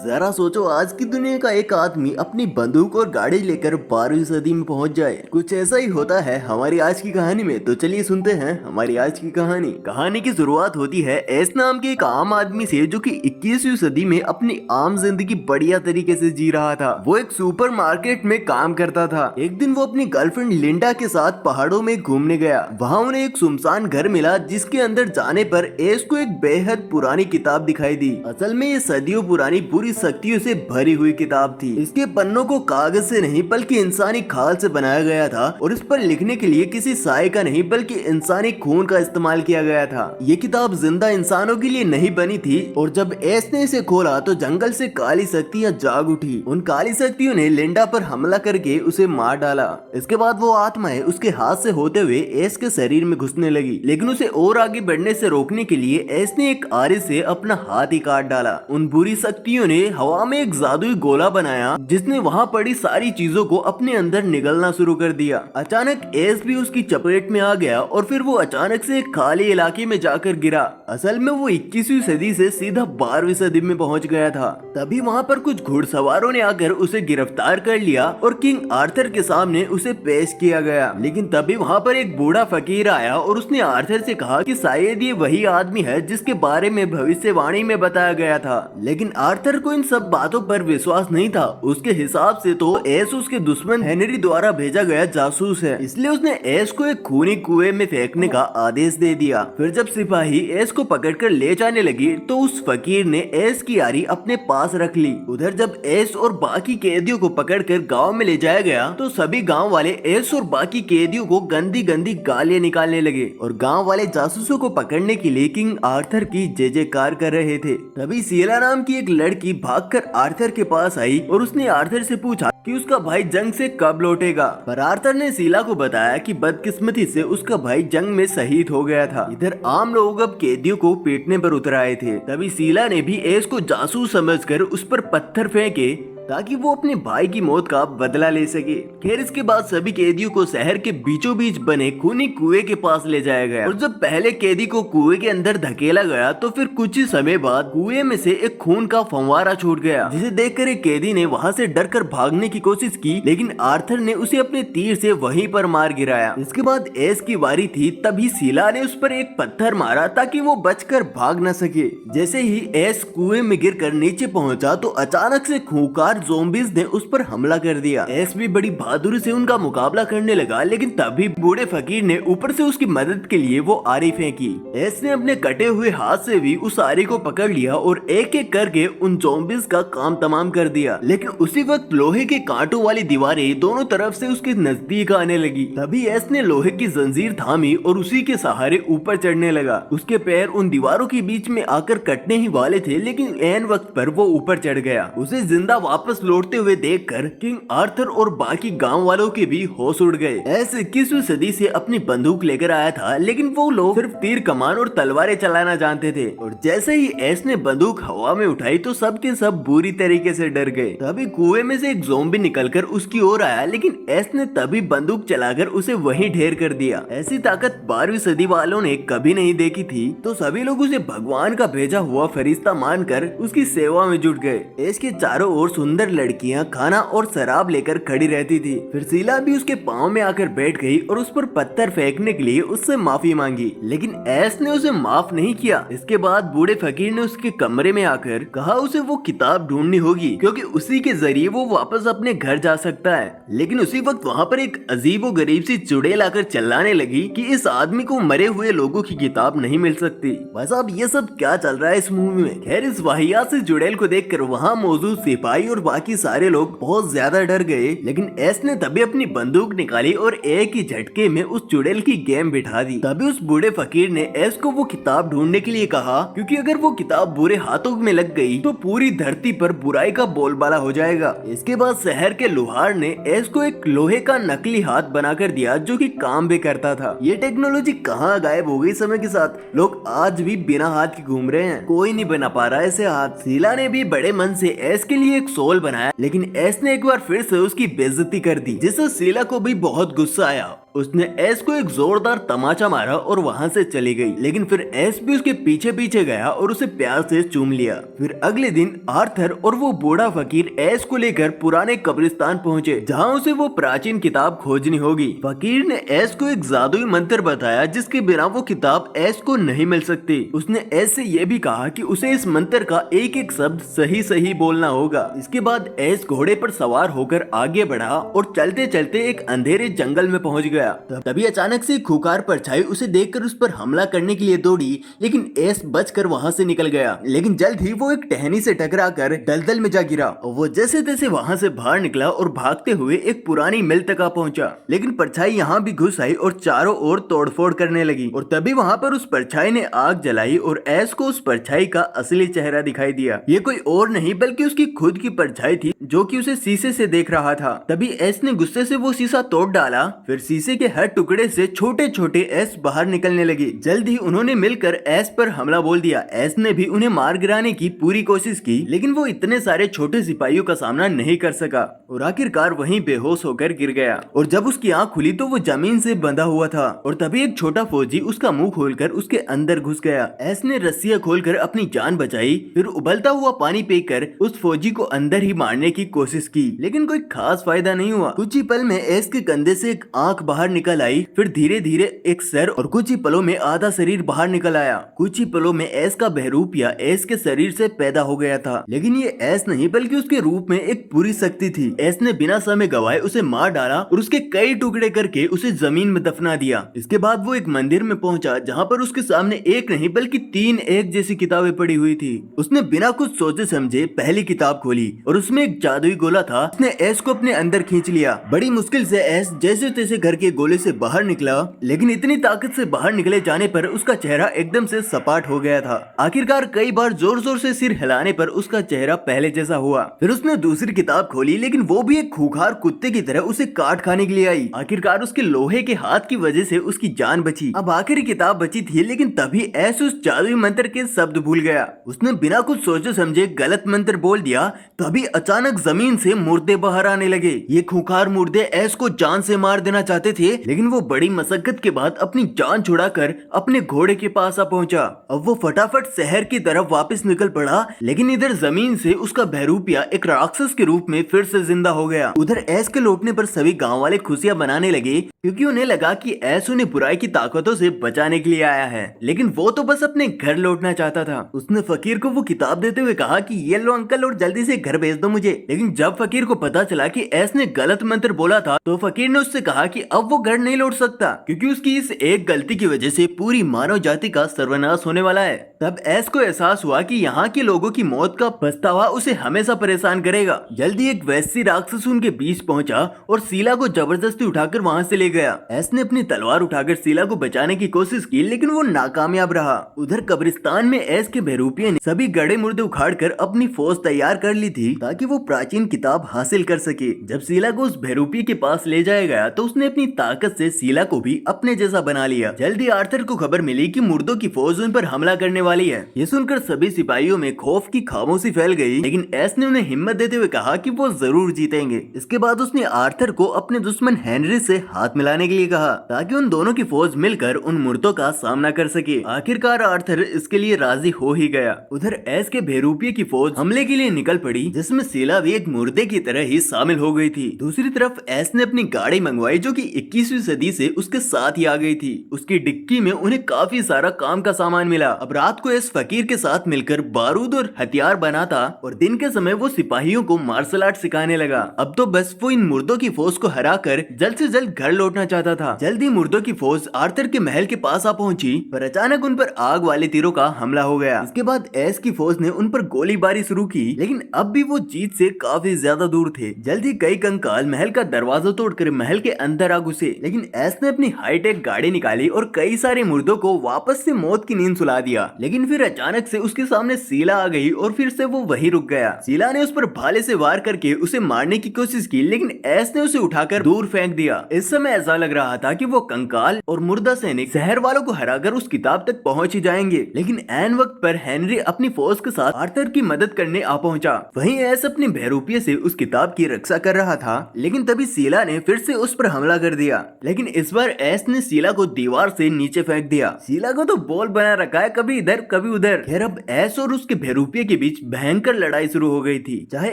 जरा सोचो, आज की दुनिया का एक आदमी अपनी बंदूक और गाड़ी लेकर 12वीं सदी में पहुंच जाए। कुछ ऐसा ही होता है हमारी आज की कहानी में। तो चलिए सुनते हैं हमारी आज की कहानी। कहानी की शुरुआत होती है एस नाम के एक आम आदमी से, जो कि 21वीं सदी में अपनी आम जिंदगी बढ़िया तरीके से जी रहा था। वो एक सुपरमार्केट में काम करता था। एक दिन वो अपनी गर्लफ्रेंड लिंडा के साथ पहाड़ों में घूमने गया। वहाँ उन्हें एक सुनसान घर मिला, जिसके अंदर जाने पर एस को एक बेहद पुरानी किताब दिखाई दी। असल में ये सदियों पुरानी पूरी शक्तियों से भरी हुई किताब थी। इसके पन्नों को कागज से नहीं बल्कि इंसानी खाल से बनाया गया था, और इस पर लिखने के लिए किसी साए का नहीं बल्कि इंसानी खून का इस्तेमाल किया गया था। ये किताब जिंदा इंसानों के लिए नहीं बनी थी, और जब एस ने इसे खोला तो जंगल से काली शक्तियां जाग उठी। उन काली शक्तियों ने लिंडा पर हमला करके उसे मार डाला। इसके बाद वो आत्माएं उसके हाथ से होते हुए एस के शरीर में घुसने लगी, लेकिन उसे और आगे बढ़ने से रोकने के लिए एस ने एक आरे से अपना हाथ ही काट डाला। उन बुरी शक्तियों ने हवा में एक जादुई गोला बनाया, जिसने वहाँ पड़ी सारी चीजों को अपने अंदर निगलना शुरू कर दिया। अचानक एस भी उसकी चपेट में आ गया, और फिर वो अचानक से एक खाली इलाके में जाकर गिरा। असल में वो 21वीं सदी से सीधा 12वीं सदी में पहुंच गया था। तभी वहाँ पर कुछ घुड़सवारों ने आकर उसे गिरफ्तार कर लिया और किंग आर्थर के सामने उसे पेश किया गया। लेकिन तभी वहाँ पर एक बूढ़ा फकीर आया और उसने आर्थर से कहा कि शायद ये वही आदमी है जिसके बारे में भविष्यवाणी में बताया गया था। लेकिन आर्थर को इन सब बातों पर विश्वास नहीं था। उसके हिसाब से तो एस उसके दुश्मन हेनरी द्वारा भेजा गया जासूस है, इसलिए उसने एस को एक खूनी कुएं में फेंकने का आदेश दे दिया। फिर जब सिपाही एस को पकड़कर ले जाने लगे तो उस फकीर ने एस की यारी अपने पास रख ली। उधर जब एस और बाकी कैदियों को पकड़कर गांव में ले जाया गया तो सभी गांव वाले एस और बाकी कैदियों को गंदी गंदी गालियां निकालने लगे, और गांव वाले जासूसों को पकड़ने के लिए किंग आर्थर की जय जयकार कर रहे थे। तभी शीला नाम की एक लड़की भागकर आर्थर के पास आई और उसने आर्थर से पूछा कि उसका भाई जंग से कब लौटेगा। पर आर्थर ने शीला को बताया कि बदकिस्मती से उसका भाई जंग में शहीद हो गया था। इधर आम लोग अब कैदियों को पीटने पर उतर आए थे। तभी शीला ने भी एस को जासूस समझकर उस पर पत्थर फेंके ताकि वो अपने भाई की मौत का बदला ले सके। खैर, इसके बाद सभी कैदियों को शहर के बीचों बीच बने खूनी कुएं के पास ले जाया गया, और जब पहले कैदी को कुएं के अंदर धकेला गया तो फिर कुछ ही समय बाद कुएं में से एक खून का फंवारा छूट गया, जिसे देखकर एक कैदी ने वहां से डरकर भागने की कोशिश की, लेकिन आर्थर ने उसे अपने तीर से वहीं पर मार गिराया। इसके बाद एस की बारी थी। तभी शीला ने उस पर एक पत्थर मारा ताकि वो बचकर भाग न सके। जैसे ही एस कुएं में गिरकर नीचे पहुंचा तो अचानक से खूंखार ज़ॉम्बीज़ ने उस पर हमला कर दिया। एस भी बड़ी बहादुरी से उनका मुकाबला करने लगा, लेकिन तभी बूढ़े फकीर ने ऊपर से उसकी मदद के लिए वो आरी फेंकी। एस ने अपने कटे हुए हाथ से भी उस आरी को पकड़ लिया और एक एक करके उन ज़ॉम्बीज़ का काम तमाम कर दिया। लेकिन उसी वक्त लोहे के कांटों वाली दीवारें दोनों तरफ से उसके नजदीक आने लगी। तभी एस ने लोहे की जंजीर थामी और उसी के सहारे ऊपर चढ़ने लगा। उसके पैर उन दीवारों के बीच में आकर कटने ही वाले थे, लेकिन ऐन वक्त पर वो ऊपर चढ़ गया। उसे जिंदा वापस लौटते हुए देखकर किंग आर्थर और बाकी गांव वालों के भी होश उड़ गए। एस 21वीं सदी से अपनी बंदूक लेकर आया था, लेकिन वो लोग सिर्फ तीर कमान और तलवारें चलाना जानते थे। और जैसे ही एस ने बंदूक हवा में उठाई तो सब के सब बुरी तरीके से डर गए। तभी कुएं में से एक ज़ॉम्बी निकलकर उसकी ओर आया, लेकिन एस ने तभी बंदूक चलाकर उसे वहीं ढेर कर दिया। ऐसी ताकत 12वीं सदी वालों ने कभी नहीं देखी थी, तो सभी लोग उसे भगवान का भेजा हुआ फरिश्ता मानकर उसकी सेवा में जुट गए। एस के चारों ओर सुंदर लड़कियां खाना और शराब लेकर खड़ी रहती थी। फिर शीला भी उसके पाँव में आकर बैठ गई और उस पर पत्थर फेंकने के लिए उससे माफी मांगी, लेकिन एस ने उसे माफ नहीं किया। इसके बाद बूढ़े फकीर ने उसके कमरे में आकर कहा उसे वो किताब ढूंढनी होगी, क्योंकि उसी के जरिए वो वापस अपने घर जा सकता है। लेकिन उसी वक्त वहाँ पर एक अजीब और गरीब सी चुड़ैल आकर चिल्लाने लगी कि इस आदमी को मरे हुए लोगों की किताब नहीं मिल सकती। बस अब ये सब क्या चल रहा है इस मूवी में। खैर, इस वाहियात से चुड़ैल को देखकर वहाँ मौजूद सिपाही और बाकी सारे लोग बहुत ज्यादा डर गए। लेकिन एस ने तभी अपनी बंदूक निकाली और एक ही झटके में उस चुड़ैल की गेम बिठा दी। तभी उस बूढ़े फकीर ने एस को वो किताब ढूंढने के लिए कहा, क्योंकि अगर वो किताब बुरे हाथों में लग गई तो पूरी धरती पर बुराई का बोलबाला हो जाएगा। इसके बाद शहर के लोहार ने एस को एक लोहे का नकली हाथ बनाकर दिया, जो कि काम भी करता था। ये टेक्नोलॉजी कहाँ गायब हो गई समय के साथ। लोग आज भी बिना हाथ के घूम रहे हैं, कोई नहीं बना पा रहा ऐसे हाथ। शीला ने भी बड़े मन से एस के लिए एक सोल बनाया, लेकिन एस ने एक बार फिर से उसकी बेइज्जती कर दी, जिससे शीला को भी बहुत गुस्सा आया उसने एस को एक जोरदार तमाचा मारा और वहाँ से चली गई, लेकिन फिर एस भी उसके पीछे पीछे गया और उसे प्यार से चूम लिया। फिर अगले दिन आर्थर और वो बूढ़ा फकीर एस को लेकर पुराने कब्रिस्तान पहुँचे, जहाँ उसे वो प्राचीन किताब खोजनी होगी। फकीर ने एस को एक जादुई मंत्र बताया जिसके बिना वो किताब एस को नहीं मिल सकती। उसने एस से ये भी कहा कि उसे इस मंत्र का एक एक शब्द सही सही बोलना होगा। इसके बाद एस घोड़े पर सवार होकर आगे बढ़ा और चलते चलते एक अंधेरे जंगल में पहुंच गया। तभी अचानक से खूंखार परछाई उसे देखकर उस पर हमला करने के लिए दौड़ी, लेकिन एस बचकर वहां से निकल गया। लेकिन जल्द ही वो एक टहनी से टकराकर दलदल में जा गिरा और वो जैसे तैसे वहां से बाहर निकला और भागते हुए एक पुरानी मिल तक आ पहुंचा। लेकिन परछाई यहाँ भी घुस आई और चारों ओर तोड़फोड़ करने लगी और तभी वहाँ पर उस परछाई ने आग जलाई और एस को उस परछाई का असली चेहरा दिखाई दिया। ये कोई और नहीं बल्कि उसकी खुद की परछाई थी जो कि उसे शीशे से देख रहा था। तभी एस ने गुस्से से वो शीशा तोड़ डाला। फिर शीशे के हर टुकड़े से छोटे छोटे एस बाहर निकलने लगे। जल्द ही उन्होंने मिलकर एस पर हमला बोल दिया। एस ने भी उन्हें मार गिराने की पूरी कोशिश की, लेकिन वो इतने सारे छोटे सिपाहियों का सामना नहीं कर सका और आखिरकार वहीं बेहोश होकर गिर गया। और जब उसकी आंख खुली तो वो जमीन से बंधा हुआ था और तभी एक छोटा फौजी उसका मुंह खोलकर उसके अंदर घुस गया। एस ने रस्सियां खोलकर अपनी जान बचाई, फिर उबलता हुआ पानी पीकर उस फौजी को अंदर ही मारने की कोशिश की, लेकिन कोई खास फायदा नहीं हुआ। कुछ ही पल में एस के कंधे से एक आंख बाहर निकल आई, फिर धीरे धीरे एक सर और कुछ ही पलों में आधा शरीर बाहर निकल आया। कुछ ही पलों में एस का बहरूपिया एस के शरीर से पैदा हो गया था, लेकिन ये एस नहीं बल्कि उसके रूप में एक पूरी शक्ति थी। एस ने बिना समय गवाए उसे मार डाला और उसके कई टुकड़े करके उसे जमीन में दफना दिया। इसके बाद वो एक मंदिर में पहुंचा जहाँ पर उसके सामने एक नहीं बल्कि 3 एक जैसी किताबें पड़ी हुई थी। उसने बिना कुछ सोचे समझे पहली किताब खोली और उसमें एक जादुई गोला था। उसने एस को अपने अंदर खींच लिया। बड़ी मुश्किल से एस जैसे तैसे घर के गोले से बाहर निकला, लेकिन इतनी ताकत से बाहर निकले जाने पर उसका चेहरा एकदम से सपाट हो गया था। आखिरकार कई बार जोर जोर से सिर हिलाने पर उसका चेहरा पहले जैसा हुआ। फिर उसने दूसरी किताब खोली, लेकिन वो भी एक खूंखार कुत्ते की तरह उसे काट खाने के लिए आई। आखिरकार उसके लोहे के हाथ की वजह से उसकी जान बची। अब आखिरी किताब बची थी, लेकिन तभी एस उस जादुई मंत्र के शब्द भूल गया। उसने बिना कुछ सोचे समझे गलत मंत्र बोल दिया। तभी अचानक जमीन से मुर्दे बाहर आने लगे। ये खूंखार मुर्दे एस को जान से मार देना चाहते थे, लेकिन वो बड़ी मशक्कत के बाद अपनी जान छुड़ाकर अपने घोड़े के पास आ पहुंचा। अब वो फटाफट शहर की तरफ वापस निकल पड़ा, लेकिन इधर जमीन से उसका बहरूपिया एक राक्षस के रूप में फिर से जिंदा हो गया। उधर एस के लौटने पर सभी गांव वाले खुशियां मनाने लगे, क्योंकि उन्हें लगा कि एस उन्हें बुराई की ताकतों से बचाने के लिए आया है, लेकिन वो तो बस अपने घर लौटना चाहता था। उसने फकीर को वो किताब देते हुए कहा कि ये लो अंकल और जल्दी से घर भेज दो मुझे। लेकिन जब फकीर को पता चला कि एस ने गलत मंत्र बोला था, तो फकीर ने उससे कहा कि अब वो घर नहीं लौट सकता, क्योंकि उसकी इस एक गलती की वजह से पूरी मानव जाति का सर्वनाश होने वाला है। तब एस को एहसास हुआ कि यहाँ के लोगों की मौत का पछतावा उसे हमेशा परेशान करेगा। जल्दी एक वैसी राक्षस उनके बीच पहुंचा और शीला को जबरदस्ती उठाकर वहाँ से ले गया। एस ने अपनी तलवार उठाकर शीला को बचाने की कोशिश की, लेकिन वो नाकामयाब रहा। उधर कब्रिस्तान में एस के बहरूपिये ने सभी गड़े मुर्दे उखाड़कर अपनी फौज तैयार कर ली थी, ताकि वो प्राचीन किताब हासिल कर सके। जब शीला को उस बहरूपिये के पास ले जाया गया तो उसने अपनी ताकत से शीला को भी अपने जैसा बना लिया। जल्दी आर्थर को खबर मिली कि मुर्दों की फौज उन पर हमला करने वाली है। ये सुनकर सभी सिपाहियों में खौफ की खामोशी फैल गई, लेकिन एस ने उन्हें हिम्मत देते हुए कहा कि वो जरूर जीतेंगे। इसके बाद उसने आर्थर को अपने दुश्मन हेनरी से हाथ मिलाने के लिए कहा, ताकि उन दोनों की फौज मिलकर उन मुर्दों का सामना कर सके। आखिरकार आर्थर इसके लिए राजी हो ही गया। उधर एस के बहरूपिये की फौज हमले के लिए निकल पड़ी, जिसमें शीला भी एक मुर्दे की तरह ही शामिल हो गई थी। दूसरी तरफ एस ने अपनी गाड़ी मंगवाई, जो कि 21वीं सदी से उसके साथ ही आ गई थी। उसकी डिक्की में उन्हें काफी सारा काम का सामान मिला। अब रात को एस फकीर के साथ मिलकर बारूद और हथियार बनाता और दिन के समय वो सिपाहियों को मार्शल आर्ट सिखाने लगा। अब तो बस वो इन मुर्दों की फौज को हराकर जल्द से जल्द घर लौटना चाहता था। जल्दी मुर्दों की फौज आर्थर के महल के पास आ पहुंची, पर अचानक उन पर आग वाले तीरों का हमला हो गया। इसके बाद एस की फौज ने उन पर गोलीबारी शुरू की, लेकिन अब भी वो जीत से काफी ज्यादा दूर थे। जल्दी कई कंकाल महल का दरवाजा तोड़कर महल के अंदर आ घुसे, लेकिन एस ने अपनी हाईटेक गाड़ी निकाली और कई सारे मुर्दों को वापस से मौत की नींद सुला दिया। लेकिन फिर अचानक से उसके सामने शीला आ गई और फिर से वो वही रुक गया। शीला ने उस पर भाले से वार करके उसे मारने की कोशिश की, लेकिन एस ने उसे उठाकर दूर फेंक दिया। इस समय ऐसा लग रहा था कि वो कंकाल और मुर्दा सैनिक शहर वालों को हराकर उस किताब तक पहुंच ही जाएंगे। लेकिन ऐन वक्त पर हेनरी अपनी फौज के साथ आर्थर की मदद करने आ पहुंचा। वहीं एस अपने बहरूपिये से उस किताब की रक्षा कर रहा था, लेकिन तभी शीला ने फिर से उस पर हमला कर दिया, लेकिन इस बार एस ने शीला को दीवार से नीचे फेंक दिया। शीला को तो बॉल बना रखा है, कभी इधर कभी उधर। खैर अब एस और उसके बहरूपिया के बीच भयंकर लड़ाई शुरू हो गई थी। चाहे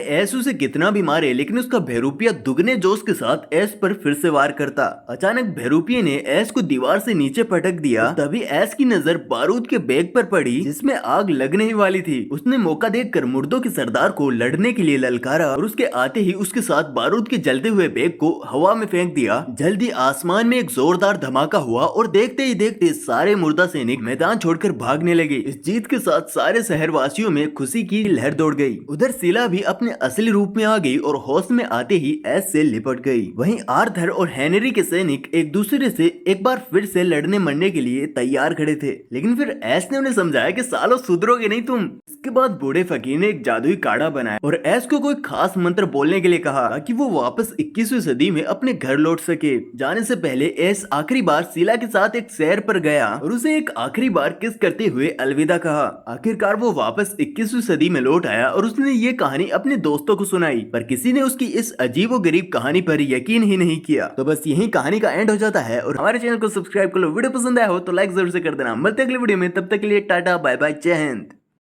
एस उसे कितना भी मारे, लेकिन उसका बहरूपिया दुगने जोश के साथ एस पर फिर से वार करता। अचानक बहरूपिया ने एस को दीवार से नीचे पटक दिया। तभी एस की नजर बारूद के बैग पर पड़ी जिसमें आग लगने ही वाली थी। उसने मौका देखकर मुर्दों के सरदार को लड़ने के लिए ललकारा और उसके आते ही उसके साथ बारूद के जलते हुए बैग को हवा में फेंक दिया। जल्दी आसमान में एक जोरदार धमाका हुआ और देखते ही देखते सारे मुर्दा सैनिक मैदान छोड़कर भागने लगे। इस जीत के साथ सारे शहरवासियों में खुशी की लहर दौड़ गई। उधर शीला भी अपने असली रूप में आ गई और होश में आते ही एस से लिपट गई। वहीं आर्थर और हेनरी के सैनिक एक दूसरे से एक बार फिर से लड़ने मरने के लिए तैयार खड़े थे, लेकिन फिर एस ने उन्हें समझाया कि सालों सुधरोगे नहीं तुम। इसके बाद बूढ़े फकीर ने एक जादुई काढ़ा बनाया और एस को कोई खास मंत्र बोलने के लिए कहा ताकि वो वापस 21वीं सदी में अपने घर लौट सके। जाने से पहले एस आखिरी बार शीला के साथ एक सैर पर गया और उसे एक आखिरी बार किस करते हुए अलविदा कहा। आखिरकार वो वापस 21वीं सदी में लौट आया और उसने ये कहानी अपने दोस्तों को सुनाई, पर किसी ने उसकी इस अजीबोगरीब कहानी पर यकीन ही नहीं किया। तो बस यही कहानी का एंड हो जाता है और हमारे चैनल को सब्सक्राइब कर लो। वीडियो पसंद आया हो तो लाइक जरूर से कर देना। मिलते हैं अगले वीडियो में, तब तक के लिए टाटा बाय बाय, जय हिंद।